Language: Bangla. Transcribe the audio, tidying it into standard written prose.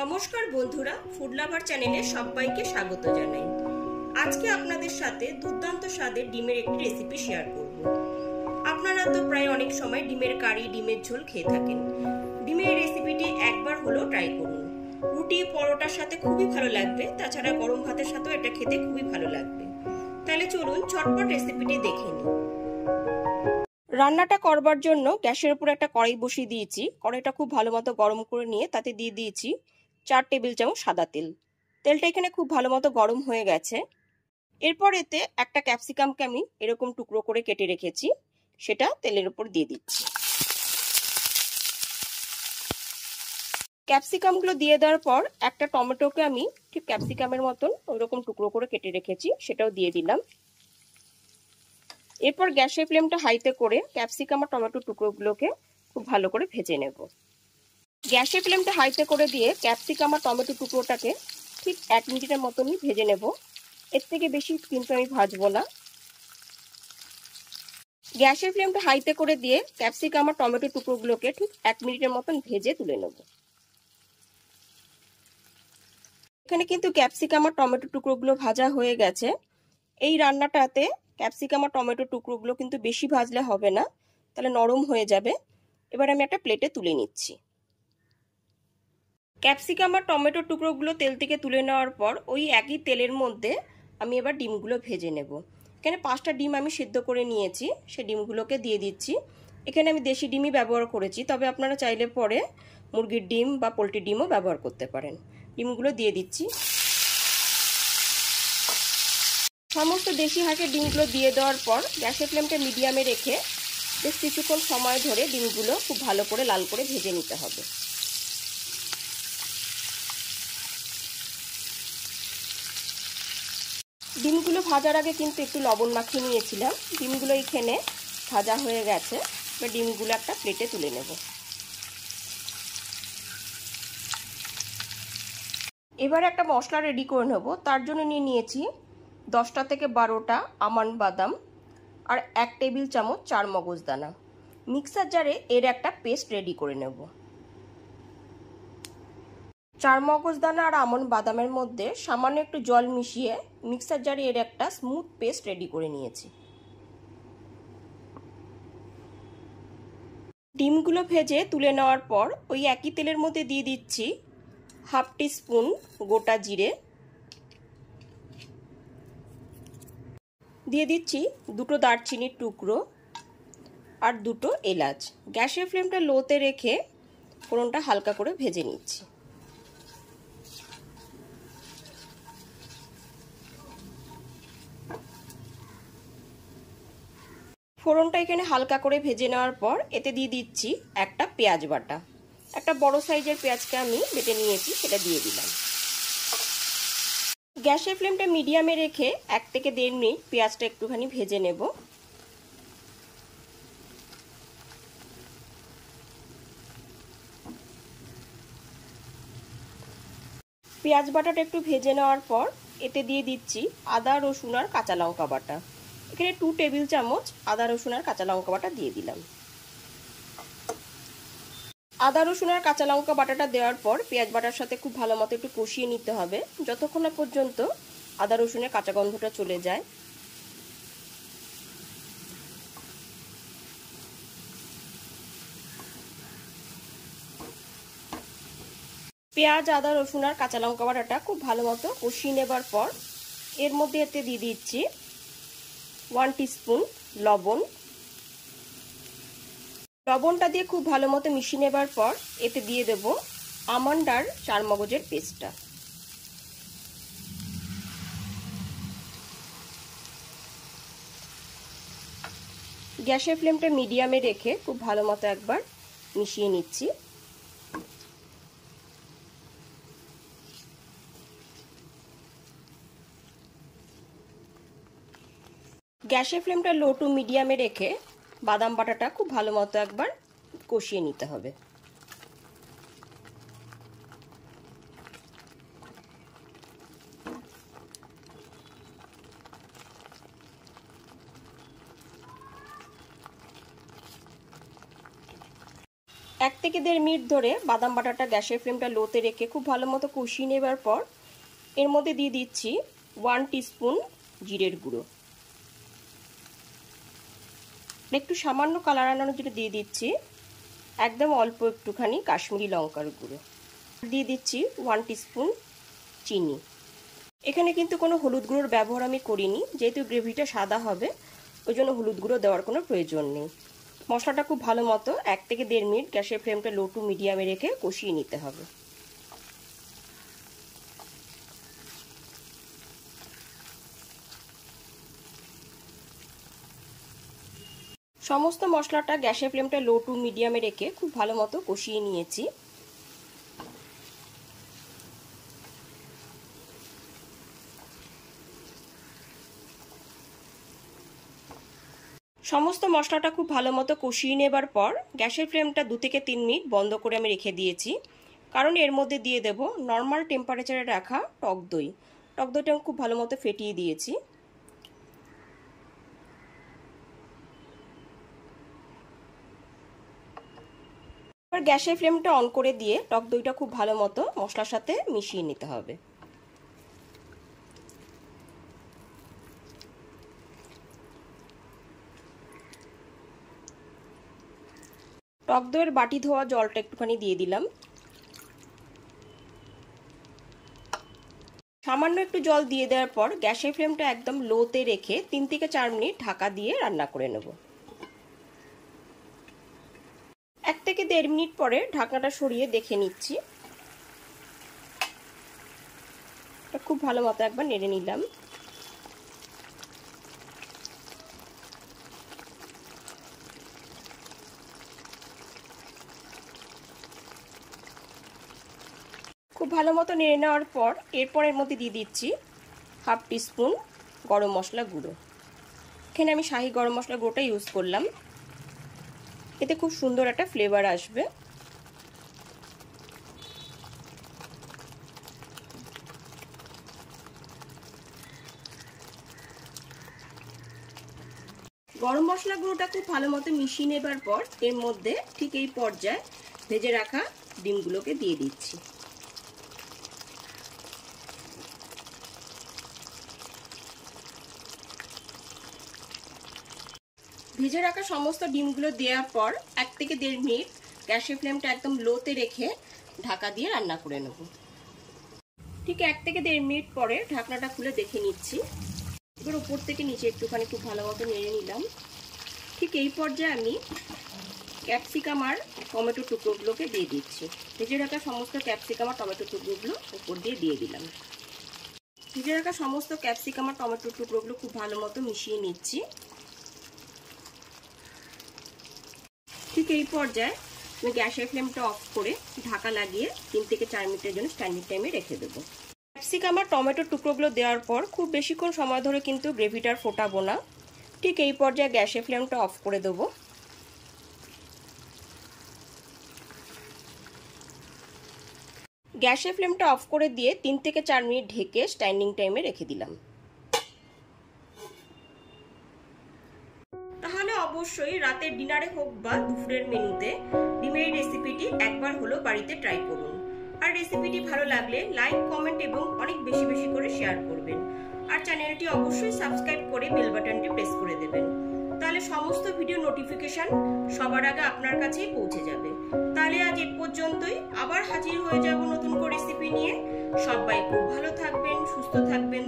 নমস্কার বন্ধুরা, ফুড লাভার চ্যানেলে সবাইকে স্বাগত জানাই। আজকে আপনাদের সাথে দুর্দান্ত স্বাদের ডিমের একটি রেসিপি শেয়ার করব। আপনারা তো প্রায় অনেক সময় ডিমের কারি, ডিমের ঝোল খেয়ে থাকেন। ডিমের রেসিপিটি একবার হলেও ট্রাই করুন। রুটি, পরোটার সাথে খুবই ভালো লাগবে, তাছাড়া গরম ভাতের সাথেও এটা খেতে খুবই ভালো লাগবে। তাহলে চলুন ঝটপট রেসিপিটি দেখে নিই। রান্নাটা করবার জন্য গ্যাসের উপর একটা কড়াই বসিয়ে দিয়েছি। কড়াইটা খুব ভালো মতো গরম করে নিয়ে তাতে দিয়ে দিয়েছি 4 টেবিল চামচ সাদা তেল। তেলটা এখানে খুব ভালো মতো গরম হয়ে গেছে। এরপর এতে একটা ক্যাপসিকামকে আমি এরকম টুকরো করে কেটে রেখেছি, সেটা তেলের উপর দিয়ে দিচ্ছি। ক্যাপসিকামগুলো দিয়ে দেওয়ার পর একটা টমেটোকে আমি ঠিক ক্যাপসিকামের মতন ওইরকম টুকরো করে কেটে রেখেছি, সেটাও দিয়ে দিলাম। এরপর গ্যাসের ফ্লেমটা হাইতে করে ক্যাপসিকাম আর টমেটো টুকরোগুলোকে খুব ভালো করে ভেজে নেব। গ্যাসের ফ্লেমটা হাইতে করে দিয়ে ক্যাপসিকাম আর টমেটো টুকরোটাকে ঠিক 1 মিনিটের মতনই ভেজে নেব। এর থেকে বেশি কিন্তু আমি ভাজবো না। গ্যাসের ফ্লেমটা হাইতে করে দিয়ে ক্যাপসিকাম আর টমেটো টুকরোগুলোকে ঠিক 1 মিনিটের মতন ভেজে তুলে নেব। এখানে কিন্তু ক্যাপসিকাম আর টমেটো টুকরোগুলো ভাজা হয়ে গেছে। এই রান্নাটাতে ক্যাপসিকাম আর টমেটো টুকরোগুলো কিন্তু বেশি ভাজলে হবে না, তাহলে নরম হয়ে যাবে। এবার আমি একটা প্লেটে তুলে নিচ্ছি। ক্যাপসিকাম আর টমেটো টুকরোগুলো তেল থেকে তুলে নেওয়ার পর ওই একই তেলের মধ্যে আমি এবার ডিমগুলো ভেজে নেব। এখানে 5টা ডিম আমি সিদ্ধ করে নিয়েছি, সেই ডিমগুলোকে দিয়ে দিচ্ছি। এখানে আমি দেশি ডিমই ব্যবহার করেছি, তবে আপনারা চাইলে পরে মুরগির ডিম বা পোলট্রির ডিমও ব্যবহার করতে পারেন। ডিমগুলো দিয়ে দিচ্ছি। সমস্ত দেশি হাঁসের ডিমগুলো দিয়ে দেওয়ার পর গ্যাসের ফ্লেমটা মিডিয়ামে রেখে বেশ কিছুক্ষণ সময় ধরে ডিমগুলো খুব ভালো করে লাল করে ভেজে নিতে হবে। ডিমগুলো ভাজার আগে কিন্তু একটু লবণ মাখিয়ে নিয়েছিলাম। ডিমগুলো এখানে ভাজা হয়ে গেছে। এবার ডিমগুলো একটা প্লেটে তুলে নেব। এবার একটা মশলা রেডি করে নেব। তার জন্য নিয়ে নিয়েছি 10টা থেকে 12টা আমন্ড বাদাম আর 1 টেবিল চামচ চারমগজদানা। মিক্সার জারে এর একটা পেস্ট রেডি করে নেব। চারমগজদানা আর আমন্ড বাদামের মধ্যে সামান্য একটু জল মিশিয়ে মিক্সার জারে এর একটা স্মুথ পেস্ট রেডি করে নিয়েছি। ডিমগুলো ভেজে তুলে নেওয়ার পর ওই একই তেলের মধ্যে দিয়ে দিচ্ছি 1/2 টিস্পুন গোটা জিরে, দিয়ে দিচ্ছি 2টো দারচিনির টুকরো আর 2টো এলাচ। গ্যাসের ফ্লেমটা লোতে রেখে ফোড়নটা হালকা করে ভেজে নিচ্ছি। ফোড়নটা এখানে হালকা করে ভেজে নেওয়ার পর এতে দিয়ে দিচ্ছি একটা পেঁয়াজ বাটা। একটা বড় সাইজের পেঁয়াজকে আমি বেটে নিয়েছি, সেটা দিয়ে দিলাম। গ্যাসের ফ্লেমটা মিডিয়ামে রেখে 1 থেকে 1.5 মিনিট পেঁয়াজটা একটুখানি ভেজে নেব। পেঁয়াজ বাটাটা একটু ভেজে নেওয়ার পর এতে দিয়ে দিচ্ছি আদা, রসুন আর কাঁচা লঙ্কা বাটা। এখানে 2 টেবিল চামচ আদা, রসুন আর কাঁচা লঙ্কা বাটা দিয়ে দিলাম। আদা, রসুন আর কাঁচা লঙ্কা বাটাটা দেওয়ার পর পেঁয়াজ বাটার সাথে খুব ভালো মতো একটু কষিয়ে নিতে হবে, যতক্ষণ না পর্যন্ত আদা রসুনের কাঁচা গন্ধটা চলে যায়। পেঁয়াজ, আদা, রসুন আর কাঁচা লঙ্কা বাটাটা খুব ভালো মতো কষিয়ে নেবার পর এর মধ্যে এতে দিয়ে দিচ্ছি 1 টিস্পুন লবণ। লবণটা দিয়ে খুব ভালো মতো মিশিয়ে নেবার পর এতে দিয়ে দেব আমন্ড আর চারমগজের পেস্টটা। গ্যাসের ফ্লেমটা মিডিয়ামে রেখে খুব ভালো মতো একবার মিশিয়ে নিচ্ছি। গ্যাসের ফ্লেমটা লো টু মিডিয়ামে রেখে বাদাম বাটাটা খুব ভালো মতো একবার কষিয়ে নিতে হবে। 1 থেকে 1.5 মিনিট ধরে বাদাম বাটাটা গ্যাসের ফ্লেমটা লোতে রেখে খুব ভালো মতো কষিয়ে নেবার পর এর মধ্যে দিয়ে দিচ্ছি 1 টিস্পুন জিরের গুঁড়ো। একটু সামান্য কালার আনানোর জন্য দিয়ে দিচ্ছি একদম অল্প একটুখানি কাশ্মীরি লঙ্কার গুঁড়ো। দিয়ে দিচ্ছি 1 টিস্পুন চিনি। এখানে কিন্তু কোনো হলুদ গুঁড়োর ব্যবহার আমি করিনি, যেহেতু গ্রেভিটা সাদা হবে ওই জন্য হলুদ গুঁড়ো দেওয়ার কোনো প্রয়োজন নেই। মশলাটা খুব ভালো মতো 1 থেকে 1.5 মিনিট গ্যাসের ফ্লেমটা লো টু মিডিয়ামে রেখে কষিয়ে নিতে হবে। সমস্ত মশলাটা গ্যাসের ফ্লেমটা লো টু মিডিয়ামে রেখে খুব ভালো মতো কষিয়ে নিয়েছি। সমস্ত মশলাটা খুব ভালো মতো কষিয়ে নেবার পর গ্যাসের ফ্লেমটা 2 থেকে 3 মিনিট বন্ধ করে আমি রেখে দিয়েছি, কারণ এর মধ্যে দিয়ে দেব নর্মাল টেম্পারেচারে রাখা টক দই। টক দইটা আমি খুব ভালো মতো ফেটিয়ে দিয়েছি। এবার গ্যাসের ফ্লেমটা অন করে দিয়ে টক দইটা খুব ভালো মতো মশলার সাথে মিশিয়ে নিতে হবে। টক দইয়ের বাটি ধোয়া জলটা একটুখানি দিয়ে দিলাম। সামান্য একটু জল দিয়ে দেওয়ার পর গ্যাসের ফ্লেমটা একদম লোতে রেখে 3 থেকে 4 মিনিট ঢাকা দিয়ে রান্না করে নেব। 1 থেকে 1.5 মিনিট পরে ঢাকনাটা সরিয়ে দেখে নিচ্ছি। খুব ভালো মতো একবার নেড়ে নিলাম। খুব ভালো মতো নেড়ে নেওয়ার পর এরপর এর মধ্যে দিয়ে দিচ্ছি 1/2 টিস্পুন গরম মশলা গুঁড়ো। এখানে আমি শাহি গরম মশলা গুঁড়োটা ইউজ করলাম, এতে খুব সুন্দর একটা ফ্লেভার আসবে। গরম মশলা গুঁড়োটা খুব ভালো মতো মিশিয়ে নেবার পর এর মধ্যে ঠিক এই পর্যায়ে ভেজে রাখা ডিমগুলোকে দিয়ে দিচ্ছি। ভেজে রাখা সমস্ত ডিমগুলো দেওয়ার পর 1 থেকে 1.5 মিনিট গ্যাসের ফ্লেমটা একদম লোতে রেখে ঢাকা দিয়ে রান্না করে নেব। ঠিক 1 থেকে 1.5 মিনিট পরে ঢাকনাটা খুলে দেখে নিচ্ছি। এবার উপর থেকে নিচে একটুখানি খুব ভালো মতো নেড়ে নিলাম। ঠিক এই পর্যায়ে আমি ক্যাপসিকাম আর টমেটো টুকরোগুলোকে দিয়ে দিচ্ছি। ভেজে রাখা সমস্ত ক্যাপসিকাম আর টমেটো টুকরোগুলো উপর দিয়ে দিলাম। ভেজে রাখা সমস্ত ক্যাপসিকাম আর টমেটো টুকরোগুলো খুব ভালো মতো মিশিয়ে নিচ্ছি। ঠিক এই পর্যায়ে আমি গ্যাসের ফ্লেমটা অফ করে ঢাকা লাগিয়ে 3 থেকে 4 মিনিটের জন্য স্ট্যান্ডিং টাইমে রেখে দেবো। ক্যাপসিকাম আর টমেটোর টুকরোগুলো দেওয়ার পর খুব বেশিক্ষণ সময় ধরে কিন্তু গ্রেভিটার ফোটাবো না। ঠিক এই পর্যায়ে গ্যাসের ফ্লেমটা অফ করে দেবো। গ্যাসের ফ্লেমটা অফ করে দিয়ে 3 থেকে 4 মিনিট ঢেকে স্ট্যান্ডিং টাইমে রেখে দিলাম। তাহলে অবশ্যই রাতের ডিনারে হোক বা দুপুরের মেনুতে ডিমের রেসিপিটি একবার হলো বাড়িতে ট্রাই করুন। আর রেসিপিটি ভালো লাগলে লাইক, কমেন্ট এবং অনেক বেশি বেশি করে শেয়ার করবেন। আর চ্যানেলটি অবশ্যই সাবস্ক্রাইব করে বেল বাটনটি প্রেস করে দেবেন, তাহলে সমস্ত ভিডিও নোটিফিকেশন সবার আগে আপনার কাছেই পৌঁছে যাবে। তাহলে আজ এই পর্যন্তই, আবার হাজির হয়ে যাব নতুন করে রেসিপি নিয়ে। সবাই খুব ভালো থাকবেন, সুস্থ থাকবেন।